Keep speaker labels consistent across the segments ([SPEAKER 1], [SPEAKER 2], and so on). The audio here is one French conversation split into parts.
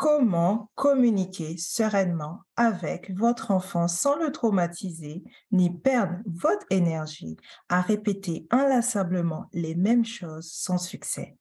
[SPEAKER 1] Comment communiquer sereinement avec votre enfant sans le traumatiser ni perdre votre énergie à répéter inlassablement les mêmes choses sans succès?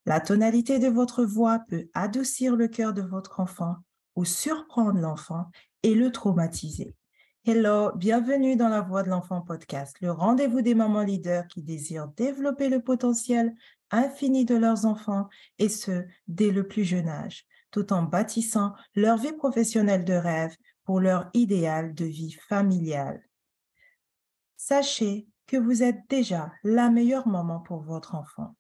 [SPEAKER 1] La tonalité de votre voix peut adoucir le cœur de votre enfant ou surprendre l'enfant et le traumatiser. Hello, bienvenue dans la Voix de l'enfant podcast, le rendez-vous des mamans leaders qui désirent développer le potentiel infini de leurs enfants et ce, dès le plus jeune âge, tout en bâtissant leur vie professionnelle de rêve pour leur idéal de vie familiale. Sachez que vous êtes déjà la meilleure maman pour votre enfant.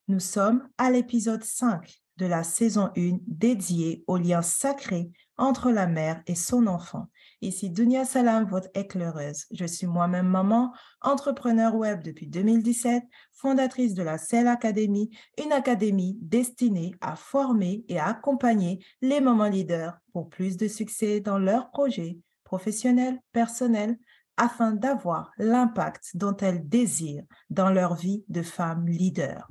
[SPEAKER 1] Nous sommes à l'épisode 5 de la saison 1 dédiée au lien sacré entre la mère et son enfant. Ici Dunia Salam, votre éclaireuse. Je suis moi-même maman, entrepreneur web depuis 2017, fondatrice de la Cell Academy, une académie destinée à former et à accompagner les mamans leaders pour plus de succès dans leurs projets professionnels, personnels, afin d'avoir l'impact dont elles désirent dans leur vie de femme leader.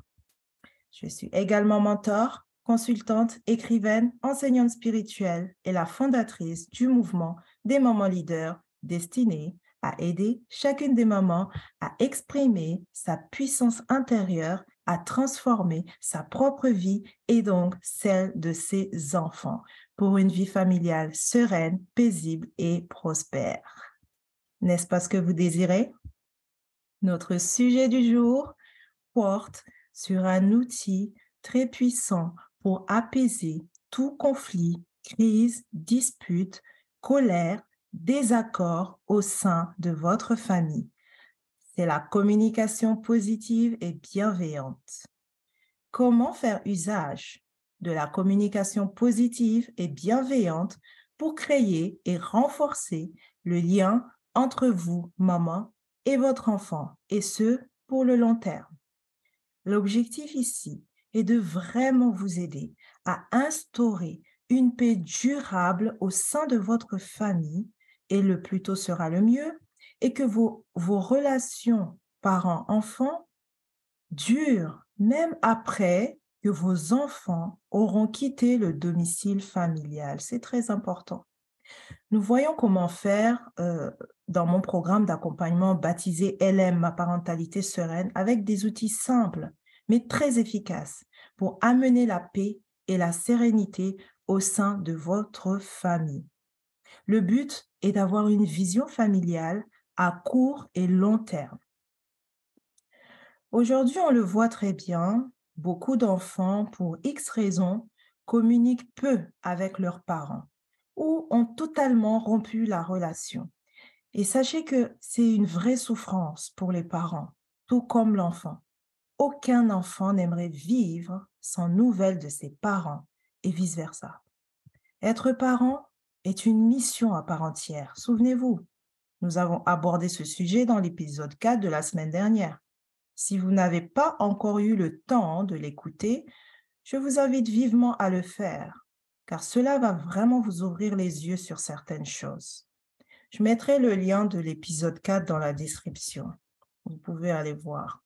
[SPEAKER 1] Je suis également mentor, consultante, écrivaine, enseignante spirituelle et la fondatrice du mouvement des mamans leaders destiné à aider chacune des mamans à exprimer sa puissance intérieure, à transformer sa propre vie et donc celle de ses enfants pour une vie familiale sereine, paisible et prospère. N'est-ce pas ce que vous désirez? Notre sujet du jour porte sur un outil très puissant pour apaiser tout conflit, crise, dispute, colère, désaccord au sein de votre famille. C'est la communication positive et bienveillante. Comment faire usage de la communication positive et bienveillante pour créer et renforcer le lien entre vous, maman, et votre enfant, et ce, pour le long terme? L'objectif ici est de vraiment vous aider à instaurer une paix durable au sein de votre famille, et le plus tôt sera le mieux, et que vos relations parents-enfants durent même après que vos enfants auront quitté le domicile familial. C'est très important. Nous voyons comment faire dans mon programme d'accompagnement baptisé LM, ma parentalité sereine, avec des outils simples, mais très efficaces pour amener la paix et la sérénité au sein de votre famille. Le but est d'avoir une vision familiale à court et long terme. Aujourd'hui, on le voit très bien, beaucoup d'enfants, pour X raisons, communiquent peu avec leurs parents ou ont totalement rompu la relation. Et sachez que c'est une vraie souffrance pour les parents, tout comme l'enfant. Aucun enfant n'aimerait vivre sans nouvelles de ses parents et vice-versa. Être parent est une mission à part entière. Souvenez-vous, nous avons abordé ce sujet dans l'épisode 4 de la semaine dernière. Si vous n'avez pas encore eu le temps de l'écouter, je vous invite vivement à le faire, car cela va vraiment vous ouvrir les yeux sur certaines choses. Je mettrai le lien de l'épisode 4 dans la description. Vous pouvez aller voir.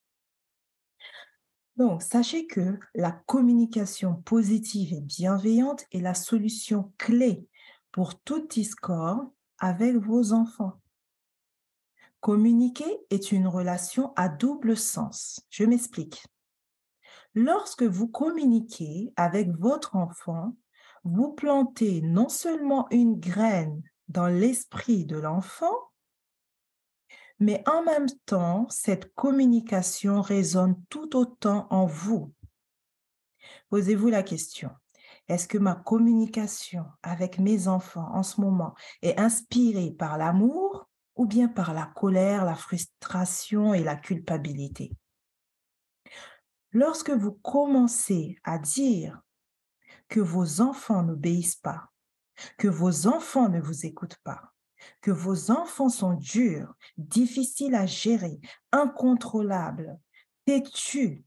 [SPEAKER 1] Donc, sachez que la communication positive et bienveillante est la solution clé pour tout discorde avec vos enfants. Communiquer est une relation à double sens. Je m'explique. Lorsque vous communiquez avec votre enfant, vous plantez non seulement une graine dans l'esprit de l'enfant, mais en même temps, cette communication résonne tout autant en vous. Posez-vous la question, est-ce que ma communication avec mes enfants en ce moment est inspirée par l'amour ou bien par la colère, la frustration et la culpabilité? Lorsque vous commencez à dire que vos enfants n'obéissent pas, que vos enfants ne vous écoutent pas, que vos enfants sont durs, difficiles à gérer, incontrôlables, têtus,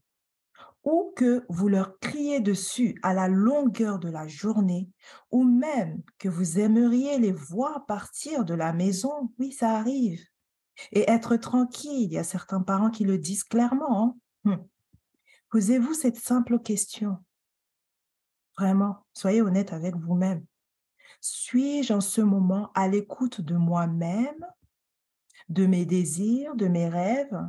[SPEAKER 1] ou que vous leur criez dessus à la longueur de la journée, ou même que vous aimeriez les voir partir de la maison, oui, ça arrive, et être tranquille. Il y a certains parents qui le disent clairement, hein. Posez-vous cette simple question. Vraiment, soyez honnête avec vous-même. Suis-je en ce moment à l'écoute de moi-même, de mes désirs, de mes rêves?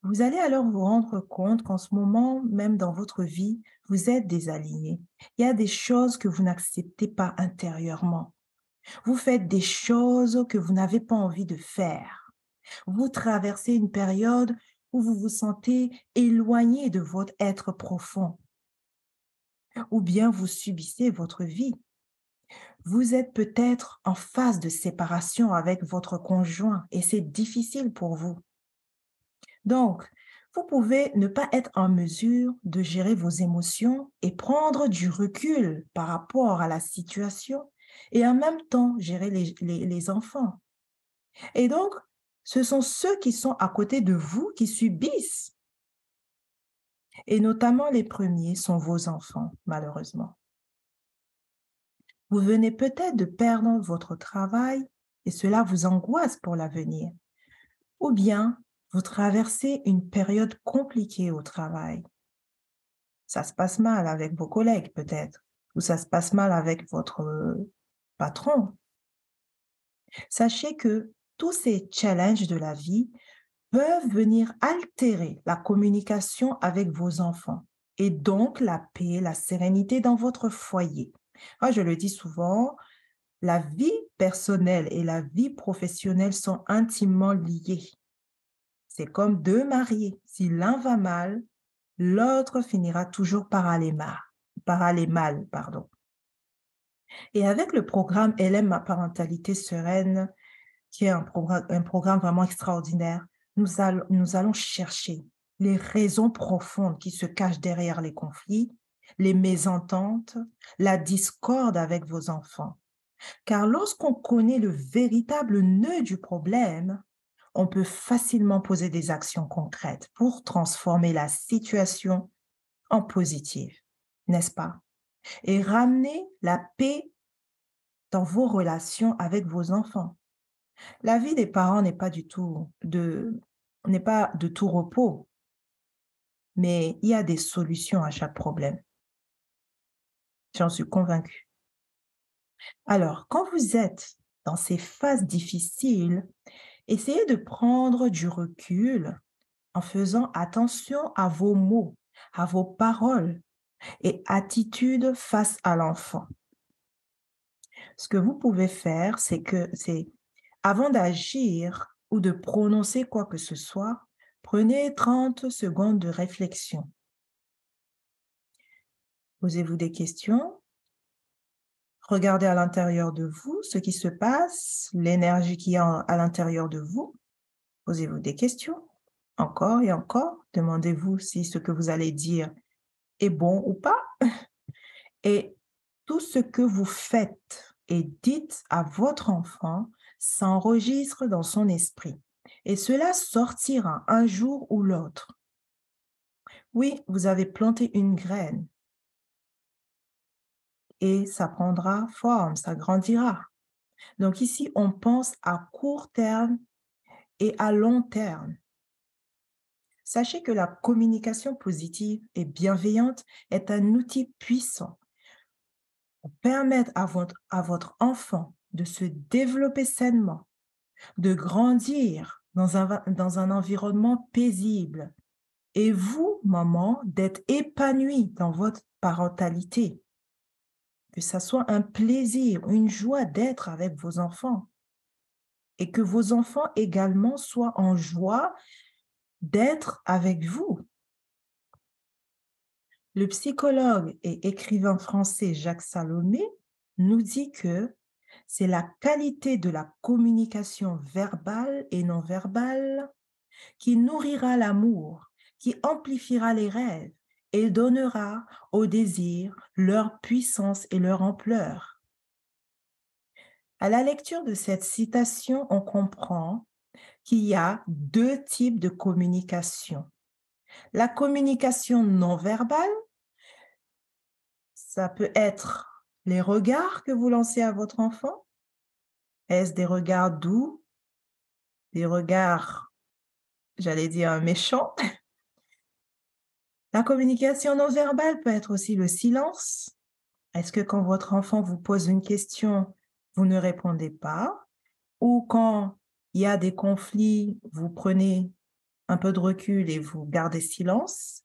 [SPEAKER 1] Vous allez alors vous rendre compte qu'en ce moment, même dans votre vie, vous êtes désaligné. Il y a des choses que vous n'acceptez pas intérieurement. Vous faites des choses que vous n'avez pas envie de faire. Vous traversez une période où vous vous sentez éloigné de votre être profond, ou bien vous subissez votre vie. Vous êtes peut-être en phase de séparation avec votre conjoint et c'est difficile pour vous. Donc, vous pouvez ne pas être en mesure de gérer vos émotions et prendre du recul par rapport à la situation et en même temps gérer les enfants. Et donc, ce sont ceux qui sont à côté de vous qui subissent. Et notamment les premiers sont vos enfants, malheureusement. Vous venez peut-être de perdre votre travail et cela vous angoisse pour l'avenir. Ou bien vous traversez une période compliquée au travail. Ça se passe mal avec vos collègues peut-être, ou ça se passe mal avec votre patron. Sachez que tous ces challenges de la vie peuvent venir altérer la communication avec vos enfants et donc la paix, la sérénité dans votre foyer. Moi, je le dis souvent, la vie personnelle et la vie professionnelle sont intimement liées. C'est comme deux mariés. Si l'un va mal, l'autre finira toujours par aller mal, pardon. Et avec le programme LM Ma parentalité sereine, qui est un programme vraiment extraordinaire, nous allons chercher les raisons profondes qui se cachent derrière les conflits, les mésententes, la discorde avec vos enfants. Car lorsqu'on connaît le véritable nœud du problème, on peut facilement poser des actions concrètes pour transformer la situation en positive, n'est-ce pas? Et ramener la paix dans vos relations avec vos enfants. La vie des parents n'est pas de tout repos, mais il y a des solutions à chaque problème. J'en suis convaincue. Alors, quand vous êtes dans ces phases difficiles, essayez de prendre du recul en faisant attention à vos mots, à vos paroles et attitudes face à l'enfant. Ce que vous pouvez faire, c'est avant d'agir ou de prononcer quoi que ce soit, prenez 30 secondes de réflexion. Posez-vous des questions, regardez à l'intérieur de vous ce qui se passe, l'énergie qui est à l'intérieur de vous. Posez-vous des questions, encore et encore. Demandez-vous si ce que vous allez dire est bon ou pas. Et tout ce que vous faites et dites à votre enfant s'enregistre dans son esprit. Et cela sortira un jour ou l'autre. Oui, vous avez planté une graine et ça prendra forme, ça grandira. Donc ici, on pense à court terme et à long terme. Sachez que la communication positive et bienveillante est un outil puissant pour permettre à votre enfant de se développer sainement, de grandir dans un environnement paisible et vous, maman, d'être épanouie dans votre parentalité. Que ça soit un plaisir, une joie d'être avec vos enfants et que vos enfants également soient en joie d'être avec vous. Le psychologue et écrivain français Jacques Salomé nous dit que c'est la qualité de la communication verbale et non verbale qui nourrira l'amour, qui amplifiera les rêves et donnera aux désirs leur puissance et leur ampleur. À la lecture de cette citation, on comprend qu'il y a deux types de communication. La communication non verbale, ça peut être les regards que vous lancez à votre enfant. Est-ce des regards doux, des regards, j'allais dire méchants, La communication non verbale peut être aussi le silence. Est-ce que quand votre enfant vous pose une question, vous ne répondez pas? Ou quand il y a des conflits, vous prenez un peu de recul et vous gardez silence?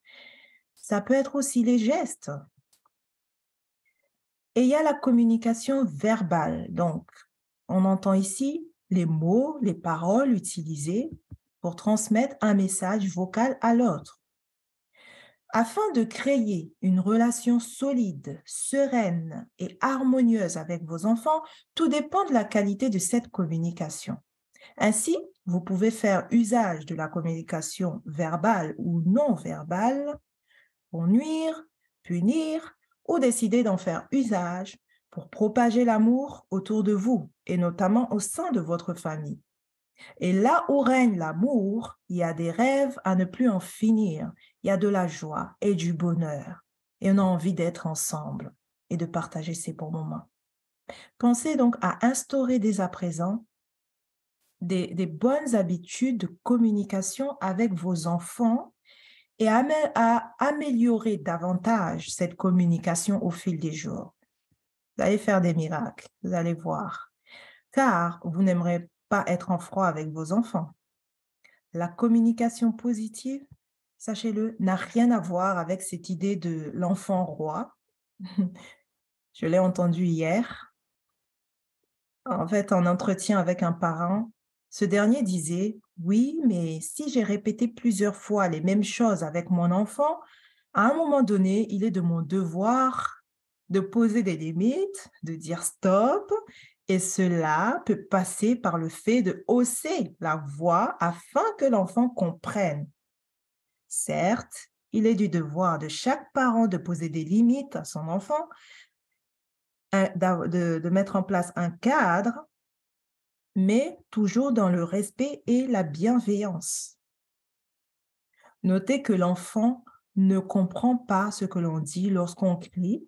[SPEAKER 1] Ça peut être aussi les gestes. Et il y a la communication verbale. Donc, on entend ici les mots, les paroles utilisées pour transmettre un message vocal à l'autre. Afin de créer une relation solide, sereine et harmonieuse avec vos enfants, tout dépend de la qualité de cette communication. Ainsi, vous pouvez faire usage de la communication verbale ou non verbale pour nuire, punir ou décider d'en faire usage pour propager l'amour autour de vous et notamment au sein de votre famille. Et là où règne l'amour, il y a des rêves à ne plus en finir, il y a de la joie et du bonheur et on a envie d'être ensemble et de partager ces bons moments. Pensez donc à instaurer dès à présent des bonnes habitudes de communication avec vos enfants et à améliorer davantage cette communication au fil des jours. Vous allez faire des miracles, vous allez voir, car vous n'aimerez pas être en froid avec vos enfants. La communication positive, sachez-le, n'a rien à voir avec cette idée de l'enfant roi. Je l'ai entendu hier. En fait, en entretien avec un parent, ce dernier disait, oui, mais si j'ai répété plusieurs fois les mêmes choses avec mon enfant, à un moment donné, il est de mon devoir de poser des limites, de dire stop, et cela peut passer par le fait de hausser la voix afin que l'enfant comprenne. Certes, il est du devoir de chaque parent de poser des limites à son enfant, de mettre en place un cadre, mais toujours dans le respect et la bienveillance. Notez que l'enfant ne comprend pas ce que l'on dit lorsqu'on crie.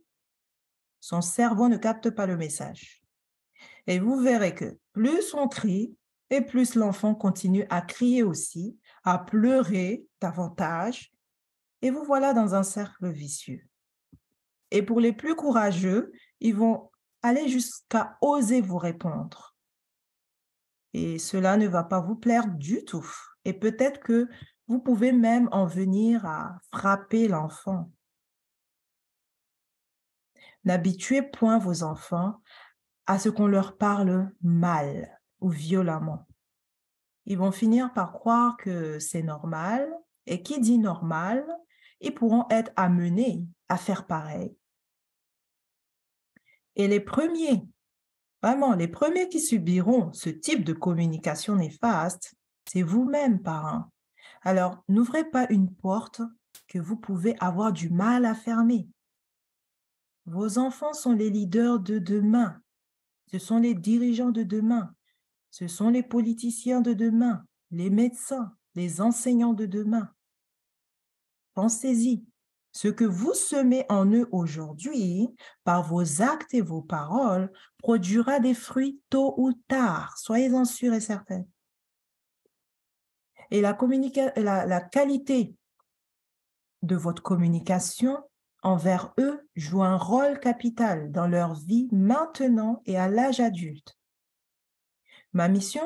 [SPEAKER 1] Son cerveau ne capte pas le message. Et vous verrez que plus on crie, et plus l'enfant continue à crier aussi, à pleurer davantage, et vous voilà dans un cercle vicieux. Et pour les plus courageux, ils vont aller jusqu'à oser vous répondre. Et cela ne va pas vous plaire du tout. Et peut-être que vous pouvez même en venir à frapper l'enfant. N'habituez point vos enfants à ce qu'on leur parle mal ou violemment. Ils vont finir par croire que c'est normal, et qui dit normal, ils pourront être amenés à faire pareil. Et les premiers, vraiment, les premiers qui subiront ce type de communication néfaste, c'est vous-même, parents. Alors, n'ouvrez pas une porte que vous pouvez avoir du mal à fermer. Vos enfants sont les leaders de demain. Ce sont les dirigeants de demain. Ce sont les politiciens de demain, les médecins, les enseignants de demain. Pensez-y. Ce que vous semez en eux aujourd'hui, par vos actes et vos paroles, produira des fruits tôt ou tard. Soyez-en sûrs et certains. Et la qualité de votre communication envers eux joue un rôle capital dans leur vie maintenant et à l'âge adulte. Ma mission,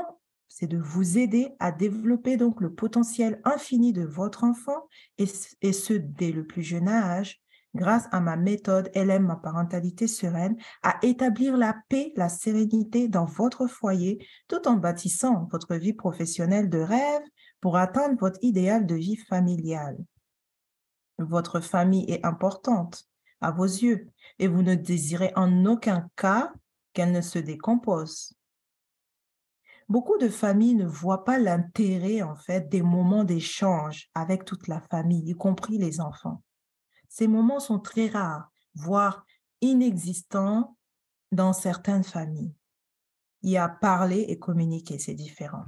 [SPEAKER 1] c'est de vous aider à développer donc le potentiel infini de votre enfant et ce dès le plus jeune âge, grâce à ma méthode LM, ma parentalité sereine, à établir la paix, la sérénité dans votre foyer tout en bâtissant votre vie professionnelle de rêve pour atteindre votre idéal de vie familiale. Votre famille est importante à vos yeux et vous ne désirez en aucun cas qu'elle ne se décompose. Beaucoup de familles ne voient pas l'intérêt, en fait, des moments d'échange avec toute la famille, y compris les enfants. Ces moments sont très rares, voire inexistants dans certaines familles. Il y a parler et communiquer, c'est différent.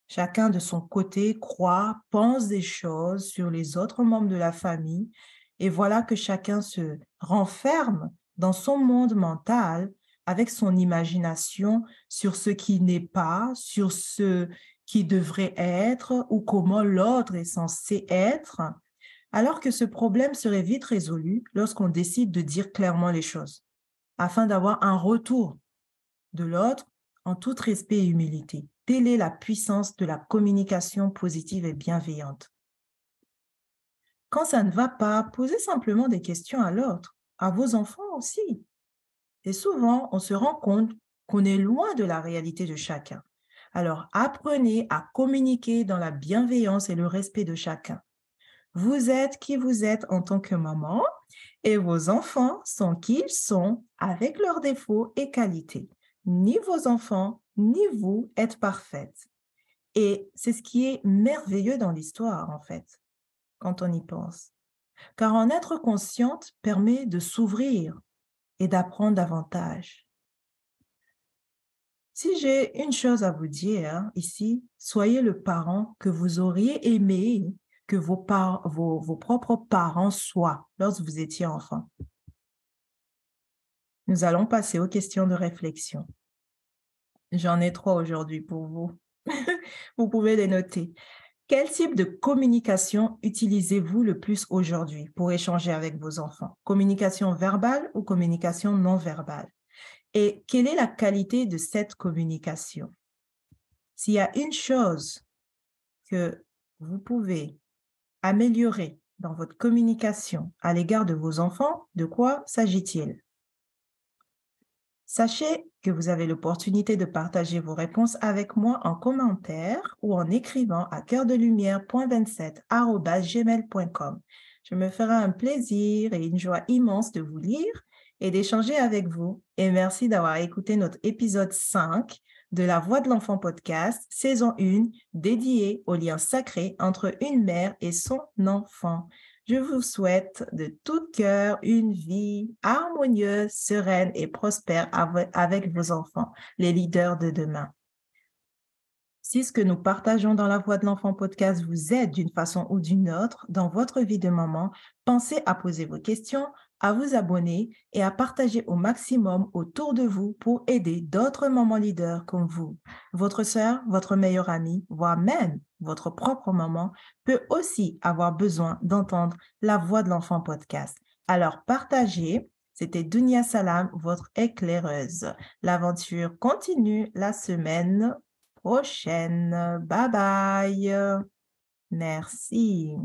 [SPEAKER 1] Chacun de son côté croit, pense des choses sur les autres membres de la famille et voilà que chacun se renferme dans son monde mental avec son imagination sur ce qui n'est pas, sur ce qui devrait être ou comment l'autre est censé être alors que ce problème serait vite résolu lorsqu'on décide de dire clairement les choses, afin d'avoir un retour de l'autre en tout respect et humilité. Telle est la puissance de la communication positive et bienveillante. Quand ça ne va pas, posez simplement des questions à l'autre, à vos enfants aussi. Et souvent, on se rend compte qu'on est loin de la réalité de chacun. Alors, apprenez à communiquer dans la bienveillance et le respect de chacun. Vous êtes qui vous êtes en tant que maman et vos enfants sont qui ils sont avec leurs défauts et qualités. Ni vos enfants, ni vous êtes parfaites. Et c'est ce qui est merveilleux dans l'histoire, en fait, quand on y pense. Car en être consciente permet de s'ouvrir et d'apprendre davantage. Si j'ai une chose à vous dire ici, soyez le parent que vous auriez aimé que vos propres parents soient lorsque vous étiez enfant. Nous allons passer aux questions de réflexion. J'en ai 3 aujourd'hui pour vous. Vous pouvez les noter. Quel type de communication utilisez-vous le plus aujourd'hui pour échanger avec vos enfants? Communication verbale ou communication non verbale? Et quelle est la qualité de cette communication? S'il y a une chose que vous pouvez améliorer dans votre communication à l'égard de vos enfants, de quoi s'agit-il? Sachez que vous avez l'opportunité de partager vos réponses avec moi en commentaire ou en écrivant à coeurdelumière.27@gmail.com. Je me ferai un plaisir et une joie immense de vous lire et d'échanger avec vous. Et merci d'avoir écouté notre épisode 5 de La Voix de l'Enfant podcast, saison 1, dédiée au lien sacré entre une mère et son enfant. Je vous souhaite de tout cœur une vie harmonieuse, sereine et prospère avec vos enfants, les leaders de demain. Si ce que nous partageons dans La Voix de l'Enfant podcast vous aide d'une façon ou d'une autre dans votre vie de maman, pensez à poser vos questions, à vous abonner et à partager au maximum autour de vous pour aider d'autres mamans leaders comme vous. Votre sœur, votre meilleure amie, voire même votre propre maman peut aussi avoir besoin d'entendre La Voix de l'Enfant podcast. Alors partagez. C'était Dunia Salam, votre éclaireuse. L'aventure continue la semaine prochaine. Bye bye. Merci.